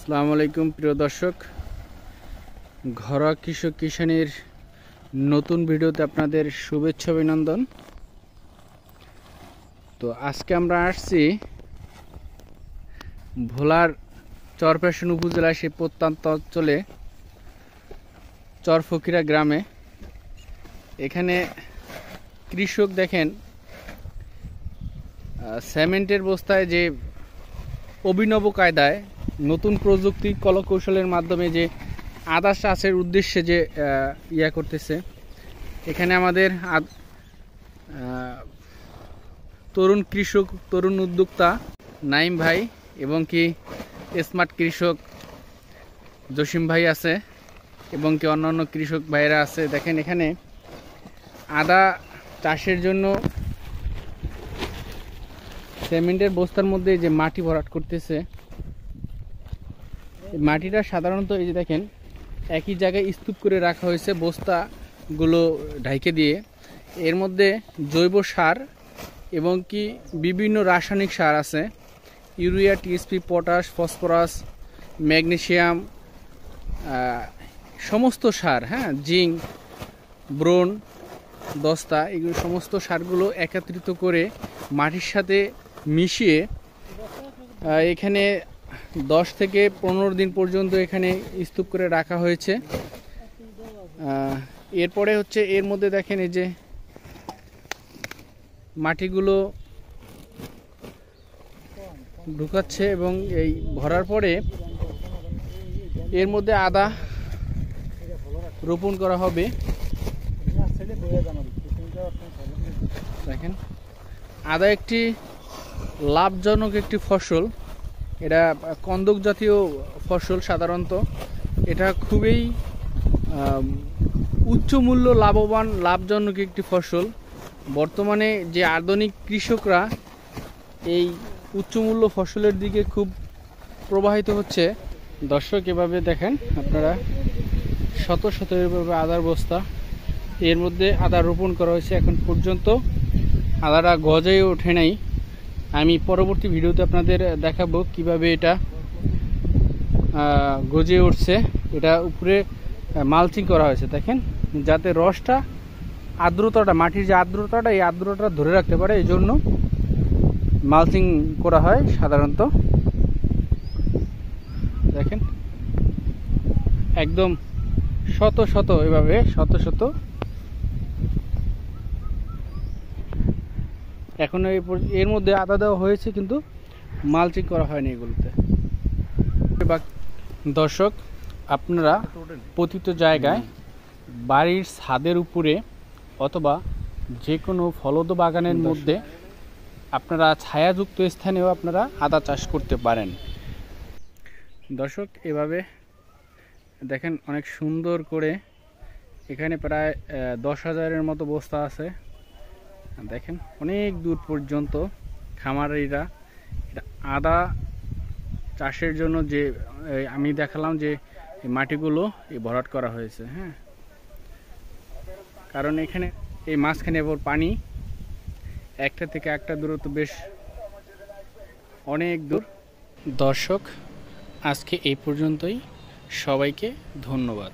আসসালামু আলাইকুম প্রিয় দর্শক, ঘরোয়া কৃষক কিষানের নতুন ভিডিওতে আপনাদের শুভেচ্ছা অভিনন্দন। তো আজকে আমরা আসছি ভোলার চরপেশন উপজেলায় সেই প্রত্যন্ত অঞ্চলে চরফকিরা গ্রামে। এখানে কৃষক দেখেন সিমেন্টের বস্তায় যে অভিনব কায়দায় নতুন প্রযুক্তি কলকৌশলের মাধ্যমে যে আদা চাষের উদ্দেশ্যে যে করতেছে। এখানে আমাদের তরুণ কৃষক, তরুণ উদ্যোক্তা নাইম ভাই এবং কি স্মার্ট কৃষক জসিম ভাই আছে এবং কি অন্যান্য কৃষক ভাইরা আছে। দেখেন এখানে আদা চাষের জন্য সিমেন্টের বস্তার মধ্যে যে মাটি ভরাট করতেছে। মাটিটা সাধারণত এই যে দেখেন একই জায়গায় স্তূপ করে রাখা হয়েছে বস্তাগুলো ঢাইকে দিয়ে। এর মধ্যে জৈব সার এবং কি বিভিন্ন রাসায়নিক সার আছে, urea, TSP, potash, phosphorus, magnesium, সমস্ত সার, জিঙ্ক, ব্রোন, দস্তা, এগুলো সমস্ত সারগুলো একত্রিত করে মাটির সাথে মিশিয়ে এখানে 10 থেকে 15 দিন পর্যন্ত এখানে স্তূপ করে রাখা হয়েছে। এরপরে হচ্ছে এর মধ্যে দেখেন এই যে মাটিগুলো ঢুকাচ্ছে এবং এই ভরার পরে এর মধ্যে আদা রোপণ করা হবে। দেখেন আদা একটি লাভজনক একটি ফসল, এটা কন্দক জাতীয় ফসল। সাধারণত এটা খুবই উচ্চ মূল্য লাভবান লাভজনক একটি ফসল। বর্তমানে যে আধুনিক কৃষকরা এই উচ্চ মূল্য ফসলের দিকে খুব প্রবাহিত হচ্ছে। দর্শক এভাবে দেখেন আপনারা শত শত এভাবে আদার বস্তা, এর মধ্যে আদা রোপণ করা হয়েছে। এখন পর্যন্ত আদাটা গজায় ওঠে নাই। আমি পরবর্তী ভিডিওতে আপনাদের দেখাবো কিভাবে এটা গজে উঠছে। এটা উপরে মালচিং করা হয়েছে দেখেন, যাতে রসটা, আর্দ্রতাটা, মাটির যে আর্দ্রতাটা, এই আর্দ্রতাটা ধরে রাখতে পারে, এই জন্য মালচিং করা হয় সাধারণত। দেখেন একদম শত শত এভাবে শত শত। এখন এর মধ্যে আদা দেওয়া হয়েছে কিন্তু মালচিং করা হয়নি এগুলোতে। দর্শক আপনারা পতিত জায়গায়, বাড়ির ছাদের উপরে অথবা যে কোনো ফলদ বাগানের মধ্যে আপনারা ছায়াযুক্ত স্থানেও আপনারা আদা চাষ করতে পারেন। দর্শক এভাবে দেখেন অনেক সুন্দর করে, এখানে প্রায় 10,000-এর মতো বস্তা আছে। দেখেন অনেক দূর পর্যন্ত খামারিরা এটা আদা চাষের জন্য যে আমি দেখালাম যে মাটিগুলো ভরাট করা হয়েছে। কারণ এখানে এই মাঝখানে এবার পানি একটা থেকে একটা দূরত্ব বেশ অনেক দূর। দর্শক আজকে এই পর্যন্তই, সবাইকে ধন্যবাদ।